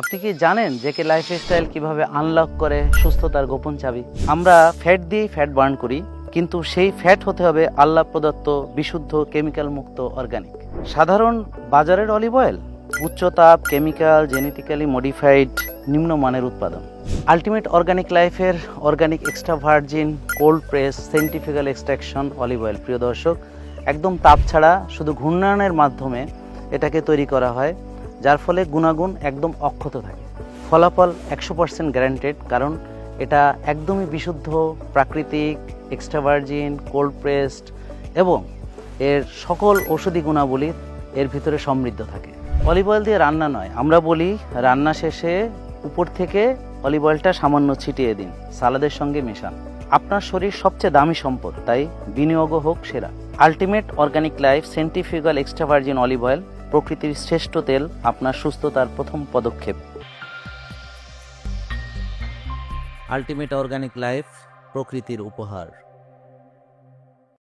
আপনি কি জানেন যে কে লাইফস্টাইল কিভাবে আনলক করে সুস্থতার গোপন চাবি? আমরা ফ্যাট দিয়ে ফ্যাট বার্ন করি, কিন্তু সেই ফ্যাট হতে হবে আল্লাহ প্রদত্ত বিশুদ্ধ কেমিক্যাল মুক্ত অর্গানিক। সাধারণ বাজারের অলিভ অয়েল উচ্চ তাপ, কেমিক্যাল, জেনেটিক্যালি মডিফাইড, নিম্নমানের উৎপাদন। আলটিমেট অর্গানিক লাইফের organic extra virgin cold press scientifical extraction olive oil, প্রিয় দর্শক, একদম তাপ ছাড়া শুধু ঘূর্ণায়নের মাধ্যমে এটাকে তৈরি করা হয়, যার ফলে গুণাগুণ একদম অক্ষত থাকে। ফলাফল 100% গ্যারান্টেড, কারণ এটা একদমই বিশুদ্ধ, প্রাকৃতিক, এক্সট্রা ভার্জিন, কোল্ড প্রেসড এবং এর সকল ঔষধি গুণাবলী এর ভিতরে সমৃদ্ধ থাকে। অলিভ অয়েল দিয়ে রান্না নয়, আমরা বলি রান্না শেষে উপর থেকে অলিভ অয়েলটা সামান্য ছিটিয়ে দিন, সালাদের সঙ্গে মেশান। আপনার শরীর সবচেয়ে দামি সম্পদ, তাই বিনিয়োগও হোক সেরা। Ultimate organic life scientifical extra virgin olive oil, প্রকৃতির শ্রেষ্ঠ তেল, আপনার সুস্থতার প্রথম পদক্ষেপ। আলটিমেট অর্গানিক লাইফ, প্রকৃতির উপহার।